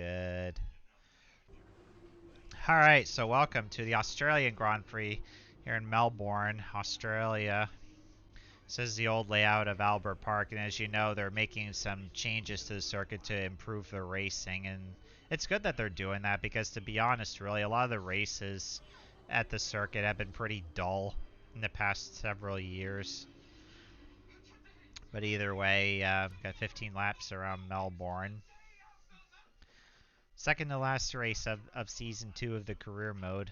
good. Alright, so welcome to the Australian Grand Prix here in Melbourne, Australia. This is the old layout of Albert Park, and as you know, they're making some changes to the circuit to improve the racing, and it's good that they're doing that because, to be honest, really, a lot of the races at the circuit have been pretty dull in the past several years. But either way, got 15 laps around Melbourne. Second to last race of Season 2 of the career mode.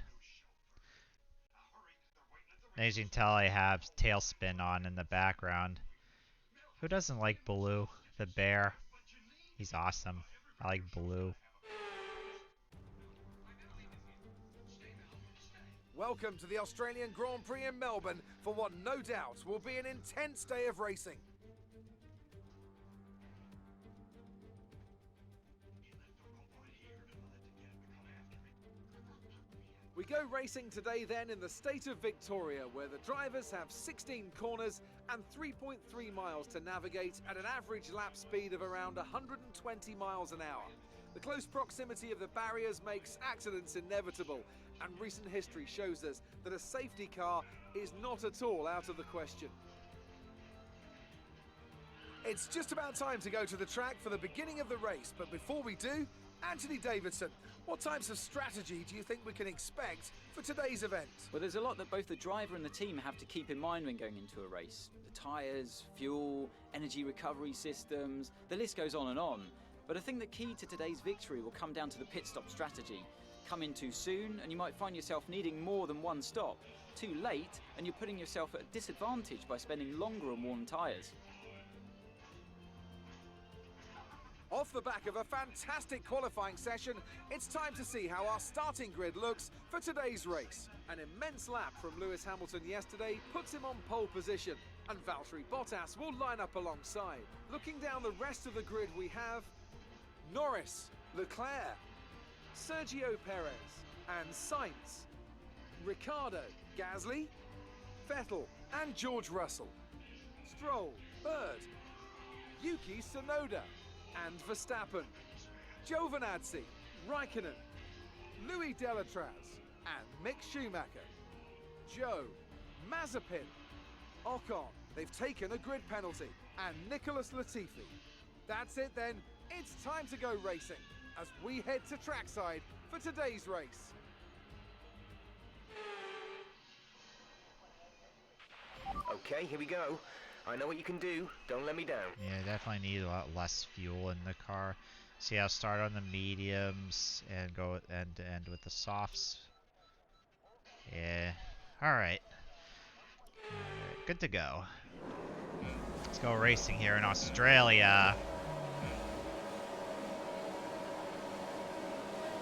As you can tell, I have Tailspin on in the background. Who doesn't like Baloo, the bear? He's awesome. I like Baloo. Welcome to the Australian Grand Prix in Melbourne for what no doubt will be an intense day of racing. We go racing today then in the state of Victoria, where the drivers have 16 corners and 3.3 miles to navigate at an average lap speed of around 120 miles an hour. The close proximity of the barriers makes accidents inevitable, and recent history shows us that a safety car is not at all out of the question. It's just about time to go to the track for the beginning of the race, but before we do, Anthony Davidson, what types of strategy do you think we can expect for today's event? Well, there's a lot that both the driver and the team have to keep in mind when going into a race. The tyres, fuel, energy recovery systems, the list goes on and on. But I think the key to today's victory will come down to the pit stop strategy. Come in too soon and you might find yourself needing more than one stop. Too late and you're putting yourself at a disadvantage by spending longer on worn tyres. Off the back of a fantastic qualifying session, it's time to see how our starting grid looks for today's race. An immense lap from Lewis Hamilton yesterday puts him on pole position, and Valtteri Bottas will line up alongside. Looking down the rest of the grid, we have Norris, Leclerc, Sergio Perez and Sainz, Ricciardo, Gasly, Vettel and George Russell, Stroll, Bird, Yuki Tsunoda and Verstappen, Giovinazzi, Raikkonen, Louis Delatraz and Mick Schumacher, Joe, Mazepin, Ocon, they've taken a grid penalty, and Nicholas Latifi. That's it then, it's time to go racing as we head to trackside for today's race. Okay, here we go. I know what you can do. Don't let me down. Yeah, definitely need a lot less fuel in the car. See, I'll start on the mediums and go and end with the softs. Yeah. Alright. Good to go. Let's go racing here in Australia.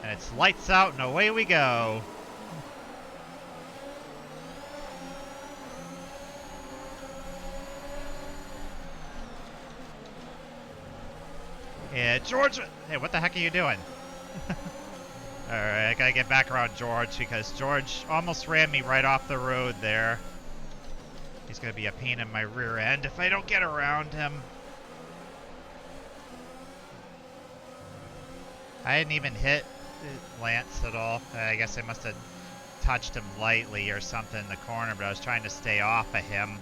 And it's lights out and away we go. Yeah, George! Hey, what the heck are you doing? Alright, I gotta get back around George because George almost ran me right off the road there. He's gonna be a pain in my rear end if I don't get around him. I didn't even hit Lance at all. I guess I must have touched him lightly or something in the corner, but I was trying to stay off of him.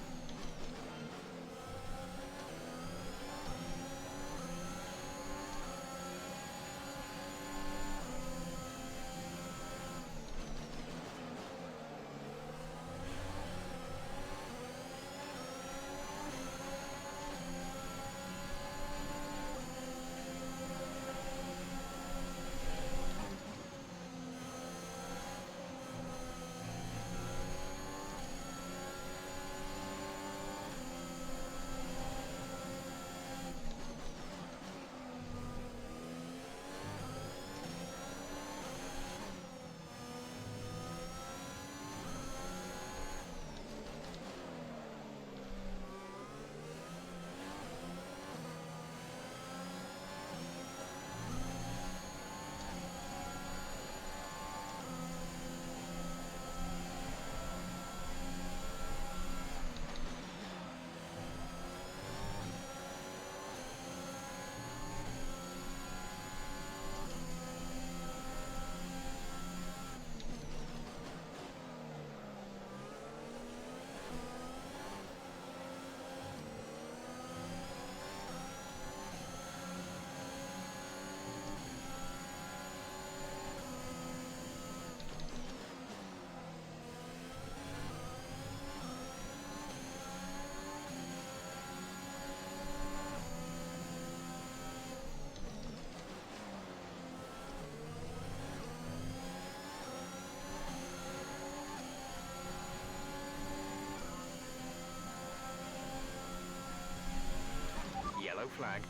flag.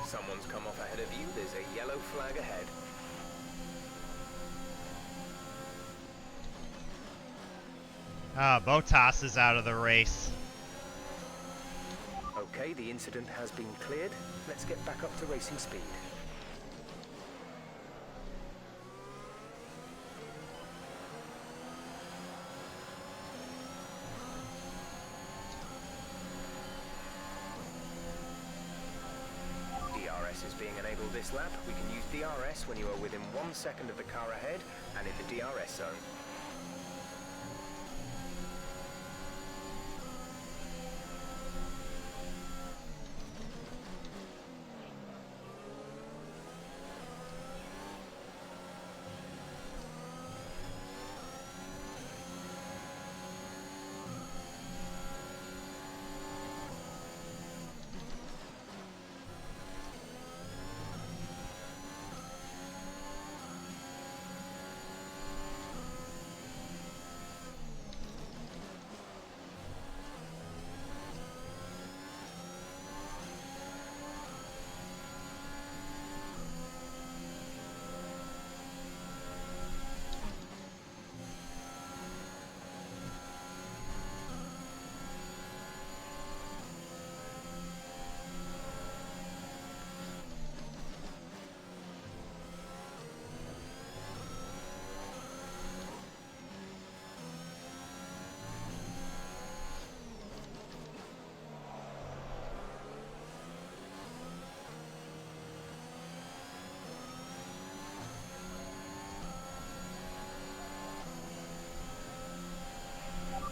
Someone's come off ahead of you. There's a yellow flag ahead. Botas is out of the race. Okay, the incident has been cleared. Let's get back up to racing speed. DRS is being enabled this lap. We can use DRS when you are within 1 second of the car ahead and in the DRS zone.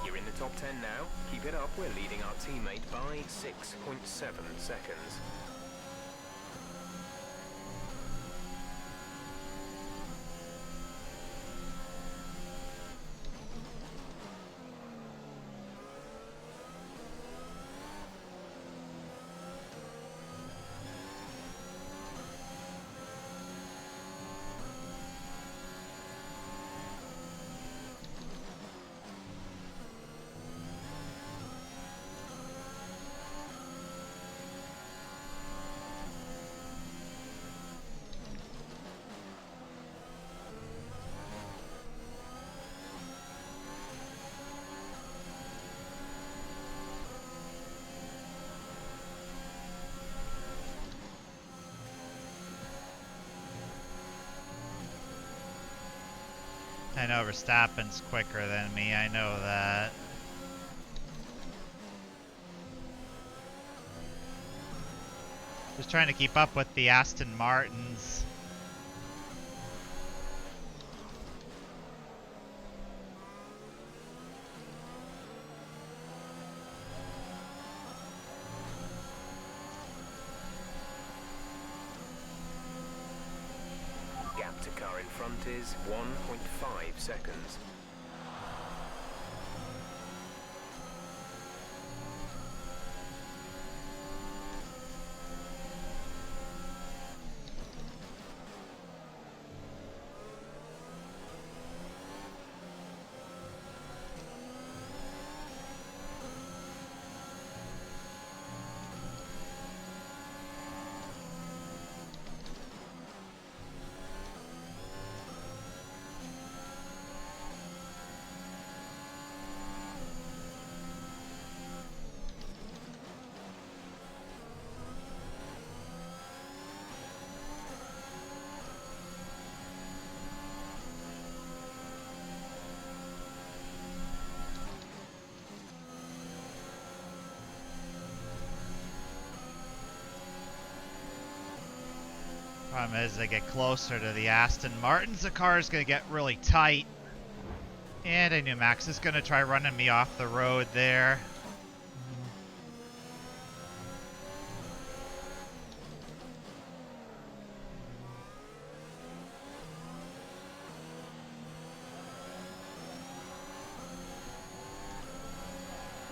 You're in the top 10 now. Keep it up. We're leading our teammate by 6.7 seconds. I know Verstappen's quicker than me, I know that. Just trying to keep up with the Aston Martins. Gap to car in front is 1.5 seconds. Problem is, they get closer to the Aston Martins, the car is going to get really tight. And I knew Max is going to try running me off the road there.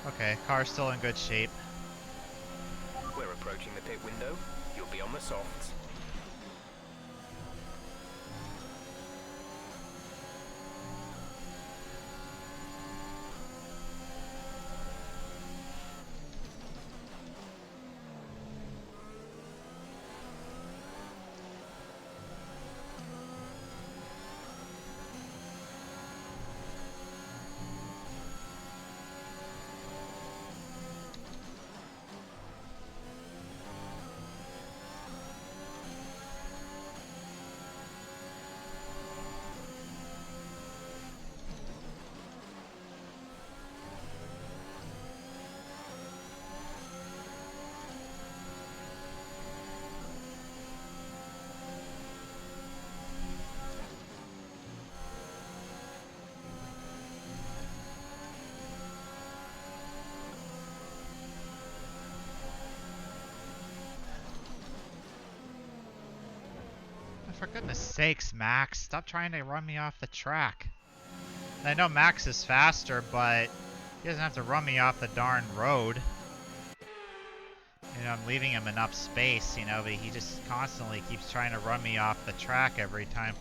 Okay, car's still in good shape. We're approaching the pit window. You'll be on the softs. For goodness sakes, Max, stop trying to run me off the track. I know Max is faster, but he doesn't have to run me off the darn road. You know, I'm leaving him enough space, you know, but he just constantly keeps trying to run me off the track every time.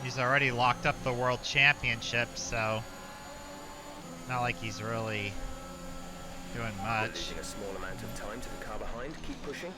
He's already locked up the world championship, so not like he's really doing much. Losing a small amount of time to the car behind. Keep pushing.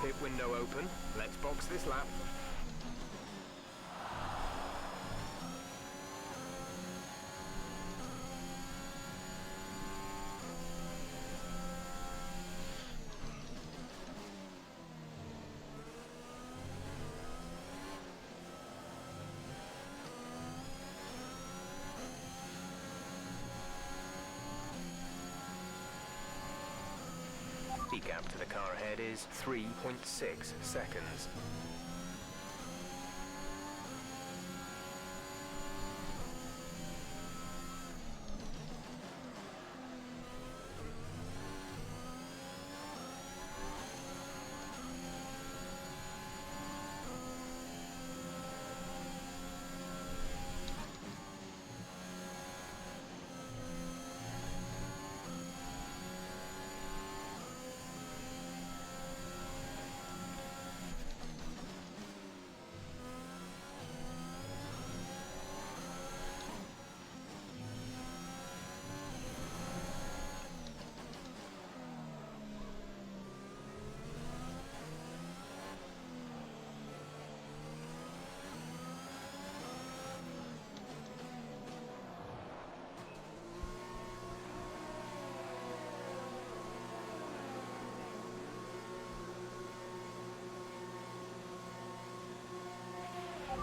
Pit window open. Let's box this lap. The gap to the car ahead is 3.6 seconds.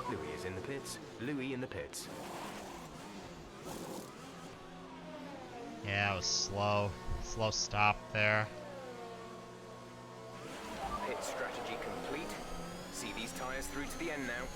Louis is in the pits. Louis in the pits. Yeah, it was slow. Slow stop there. Pit strategy complete. See these tyres through to the end now.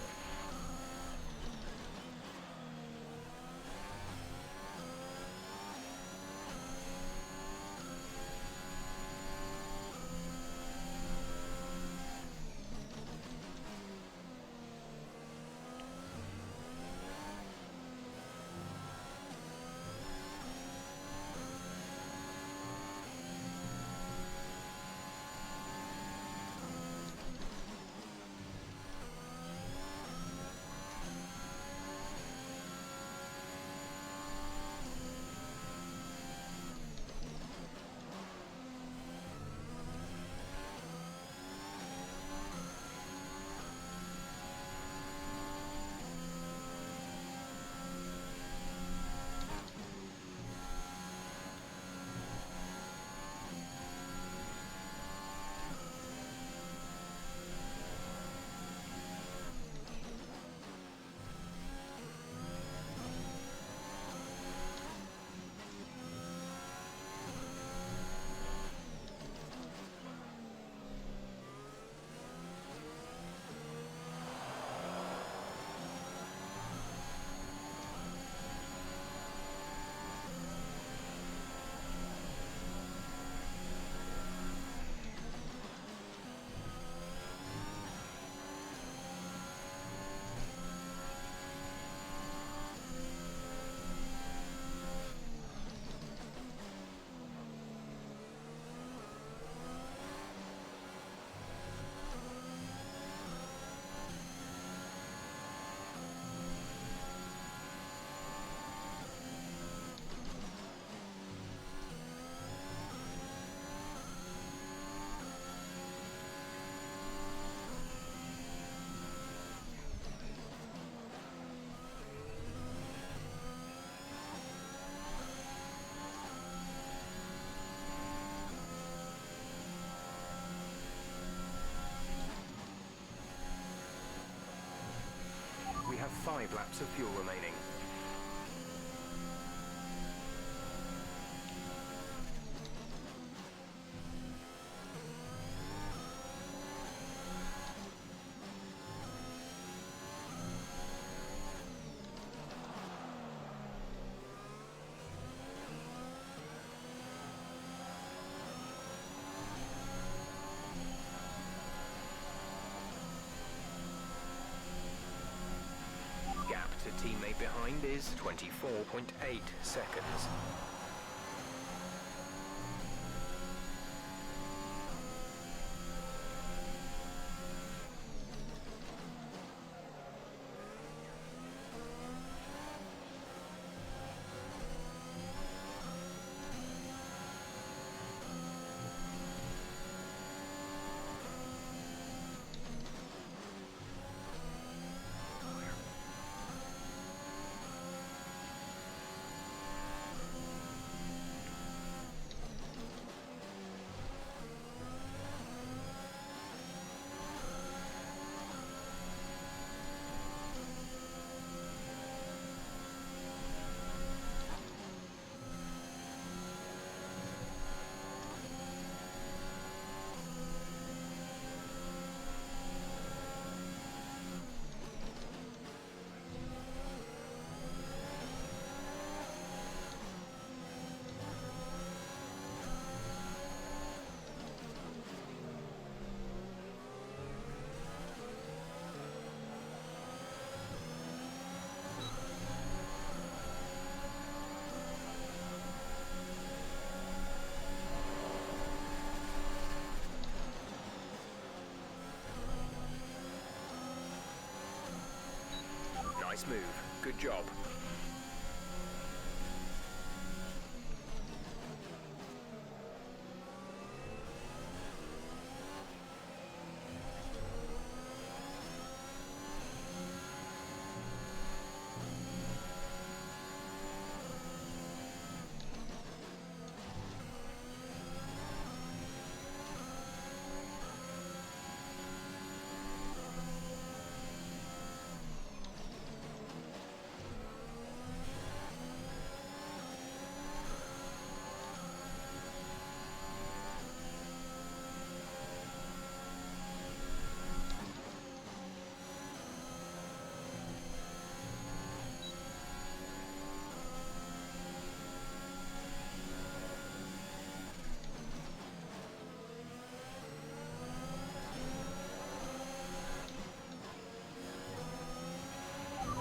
5 laps of fuel remaining. Gap to teammate behind is 24.8 seconds. Nice move. Good job.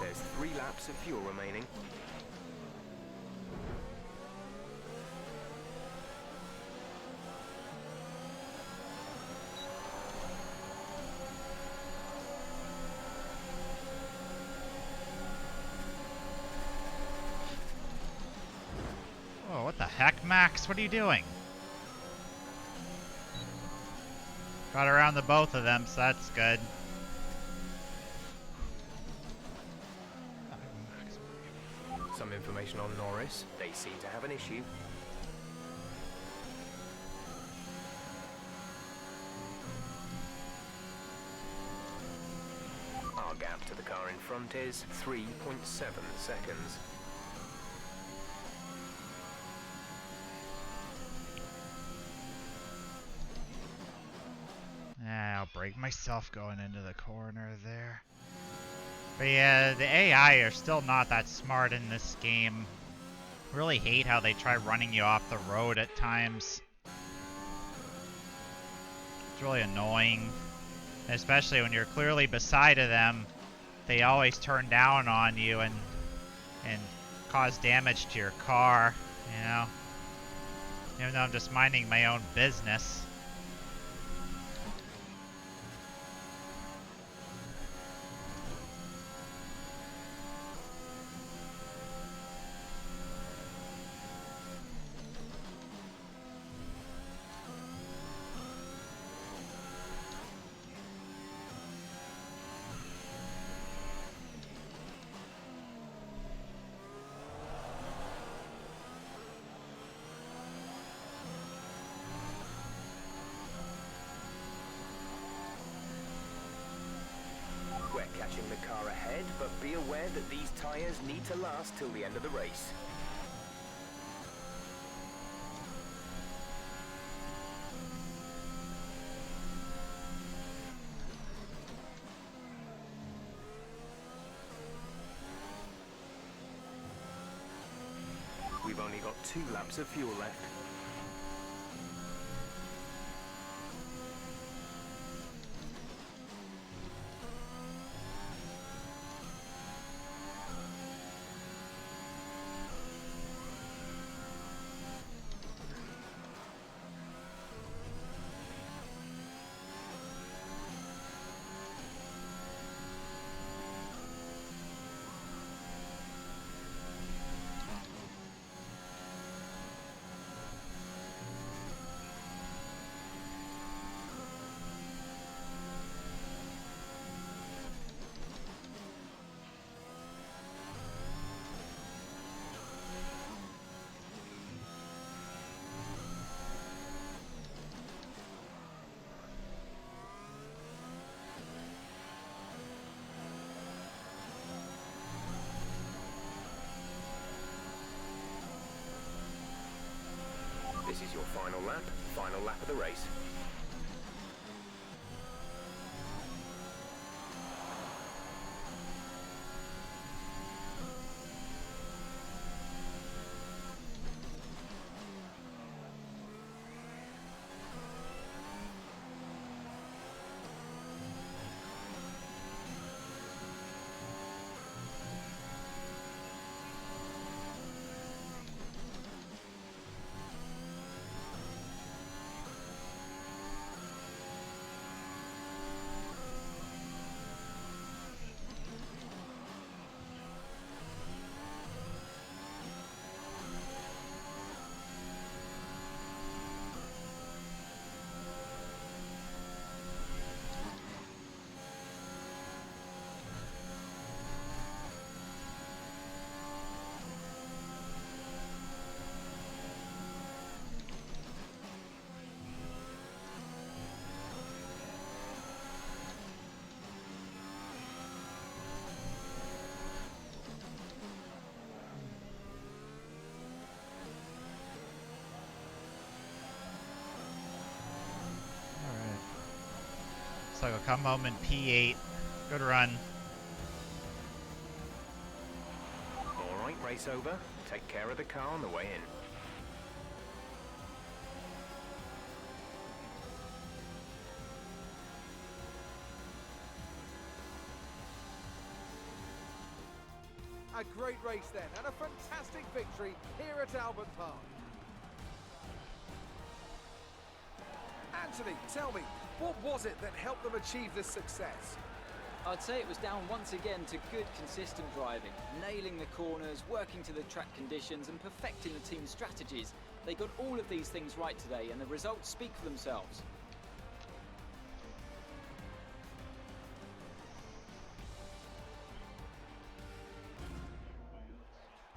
There's 3 laps of fuel remaining. Oh, what the heck, Max? What are you doing? Got around the both of them, so that's good. Some information on Norris. They seem to have an issue. Our gap to the car in front is 3.7 seconds. I'll break myself going into the corner there. But yeah, the AI are still not that smart in this game. Really hate how they try running you off the road at times. It's really annoying. Especially when you're clearly beside of them, they always turn down on you and cause damage to your car, you know? Even though I'm just minding my own business. ahead, but be aware that these tyres need to last till the end of the race. We've only got 2 laps of fuel left. This is your final lap of the race. So we'll come home in P8. Good run. All right, race over. Take care of the car on the way in. A great race then, and a fantastic victory here at Albert Park. Anthony, tell me, what was it that helped them achieve this success? I'd say it was down once again to good, consistent driving, nailing the corners, working to the track conditions and perfecting the team's strategies. They got all of these things right today and the results speak for themselves.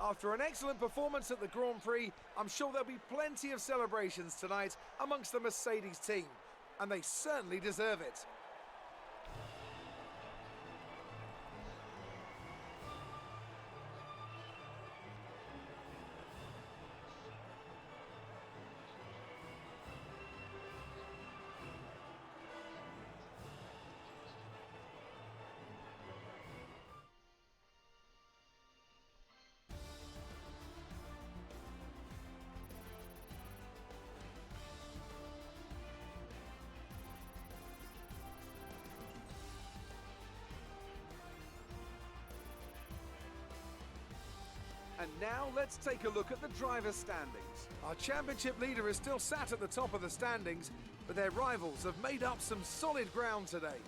After an excellent performance at the Grand Prix, I'm sure there'll be plenty of celebrations tonight amongst the Mercedes team, and they certainly deserve it. And now let's take a look at the driver's standings. Our championship leader is still sat at the top of the standings, but their rivals have made up some solid ground today.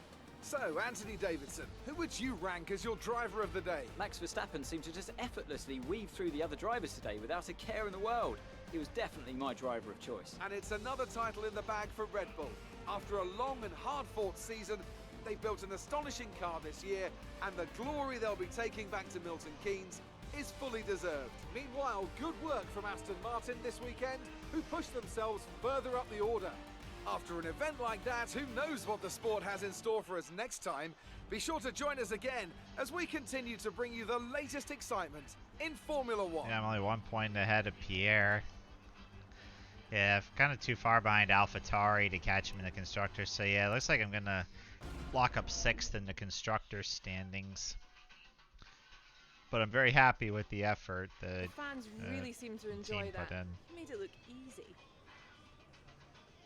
So, Anthony Davidson, who would you rank as your driver of the day? Max Verstappen seemed to just effortlessly weave through the other drivers today without a care in the world. He was definitely my driver of choice. And it's another title in the bag for Red Bull. After a long and hard-fought season, they built an astonishing car this year, and the glory they'll be taking back to Milton Keynes is fully deserved. Meanwhile, good work from Aston Martin this weekend, who pushed themselves further up the order. After an event like that, who knows what the sport has in store for us next time? Be sure to join us again as we continue to bring you the latest excitement in Formula One. Yeah, I'm only 1 point ahead of Pierre. Yeah, I'm kind of too far behind AlphaTauri to catch him in the Constructors. So yeah, it looks like I'm going to lock up 6th in the Constructors standings. But I'm very happy with the effort that The fans really seem to the enjoy team that. put in. You made it look easy.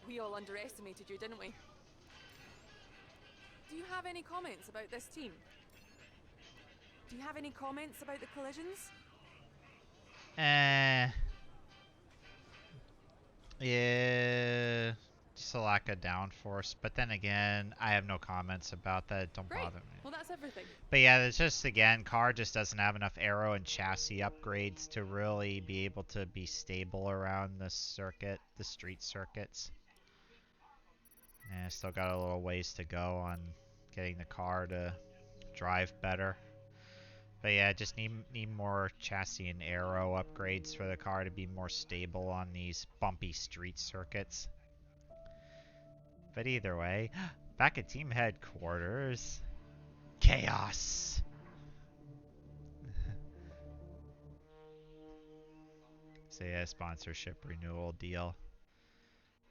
We all underestimated you, didn't we? Do you have any comments about this team? Do you have any comments about the collisions? Yeah, just a lack of downforce. But then again, I have no comments about that. Don't Great. bother me. Well, that's everything. But yeah, it's just, again, car just doesn't have enough aero and chassis upgrades to really be able to be stable around the circuit, the street circuits. Yeah, still got a little ways to go on getting the car to drive better. But yeah, just need more chassis and aero upgrades for the car to be more stable on these bumpy street circuits. But either way, back at team headquarters, chaos. So yeah, sponsorship renewal deal.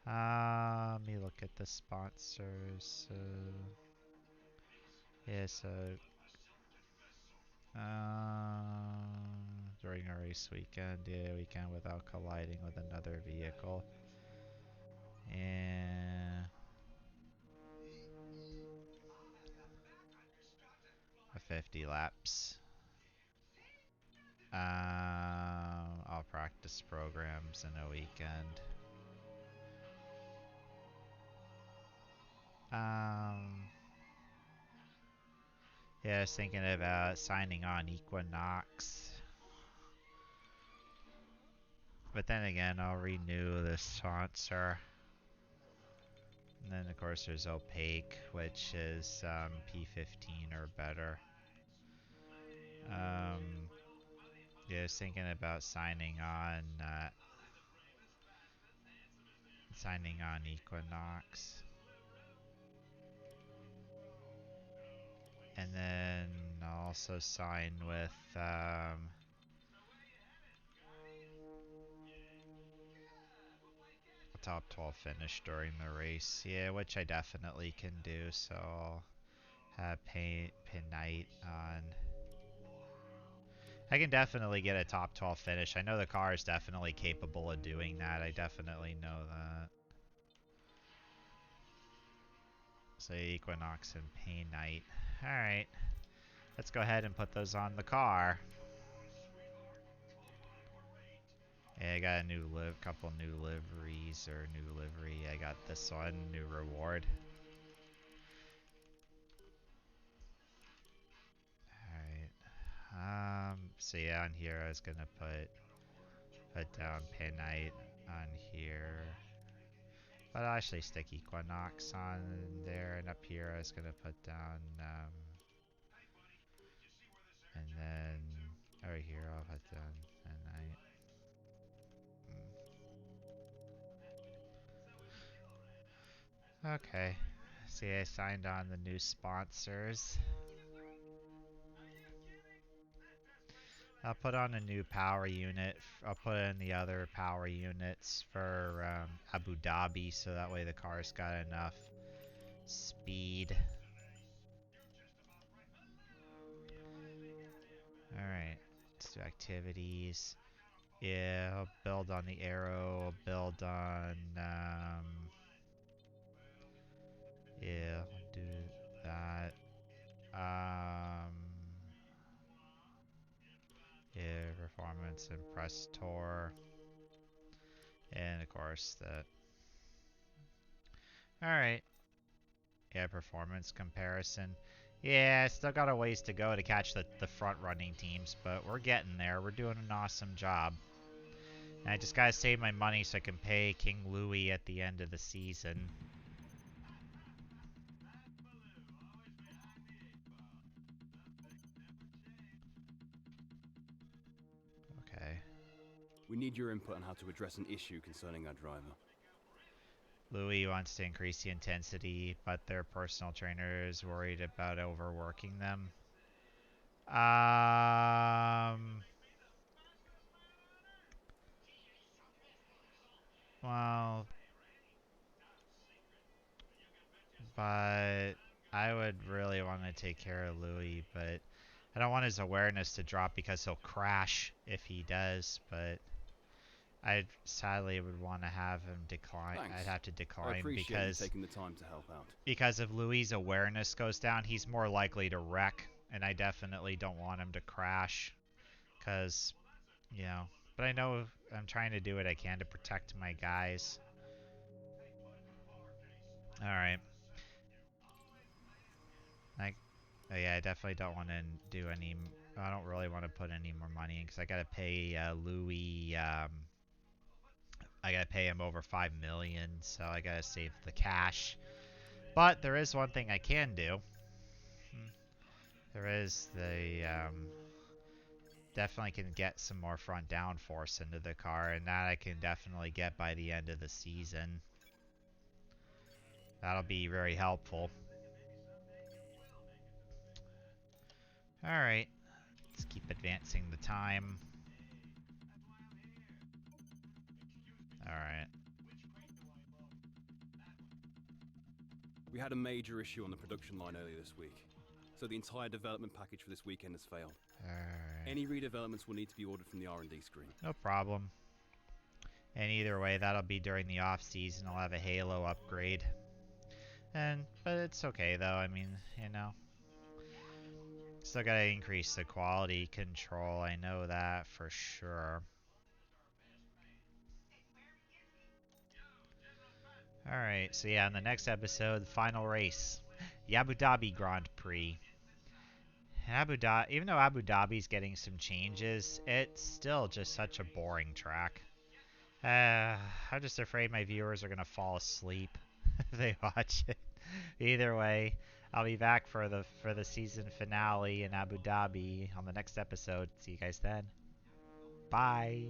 Let me look at the sponsors. Yeah, so during a race weekend, yeah, weekend without colliding with another vehicle. And 50 laps. All practice programs in a weekend. Yeah, I was thinking about signing on Equinox. But then again, I'll renew the sponsor. And then of course there's Opaque, which is P15 or better. Yeah, I was thinking about signing on Equinox. And then I'll also sign with a top 12 finish during the race. Yeah, which I definitely can do, so I'll have Pinite on. I can definitely get a top 12 finish. I know the car is definitely capable of doing that. I definitely know that. So Equinox and Pinite. Alright. Let's go ahead and put those on the car. Yeah, I got a couple new liveries, or new livery. I got this one, new reward. Alright. So yeah, on here I was gonna put down Pinite on here. But I'll actually stick Equinox on there, and up here I was gonna put down and then over here I'll put down Pinite. Okay. See, I signed on the new sponsors. I'll put on a new power unit. I'll put in the other power units for Abu Dhabi, so that way the car's got enough speed. Alright, let's do activities. Yeah, I'll build on the arrow. I'll build on yeah, I'll do that. Yeah, performance and press tour. And of course that. Alright. Yeah, performance comparison. Yeah, still got a ways to go to catch the front running teams, but we're getting there. We're doing an awesome job. And I just gotta save my money so I can pay King Louis at the end of the season. Okay. We need your input on how to address an issue concerning our driver. Louis wants to increase the intensity, but their personal trainer is worried about overworking them. Well, but I would really want to take care of Louis, but I don't want his awareness to drop because he'll crash if he does, but I sadly would want to have him decline. Thanks. I'd have to I decline appreciate you because taking the time to help out. if Louis' awareness goes down, he's more likely to wreck, and I definitely don't want him to crash because, you know, but I know I'm trying to do what I can to protect my guys. All right. Yeah, I definitely don't want to do any. I don't really want to put any more money in because I gotta pay Louis. I gotta pay him over 5 million, so I gotta save the cash. But there is one thing I can do. There is the definitely can get some more front downforce into the car, and that I can definitely get by the end of the season. That'll be very helpful. Alright, let's keep advancing the time. Alright. We had a major issue on the production line earlier this week, so the entire development package for this weekend has failed. Alright. Any redevelopments will need to be ordered from the R&D screen. No problem. And either way, that'll be during the off season. I'll have a Halo upgrade. But it's okay though. I mean, you know, still gotta increase the quality control. I know that for sure. Alright, so yeah, in the next episode, the final race. The Abu Dhabi Grand Prix. Even though Abu Dhabi's getting some changes, it's still just such a boring track. I'm just afraid my viewers are gonna fall asleep if they watch it. Either way, I'll be back for the season finale in Abu Dhabi on the next episode. See you guys then. Bye.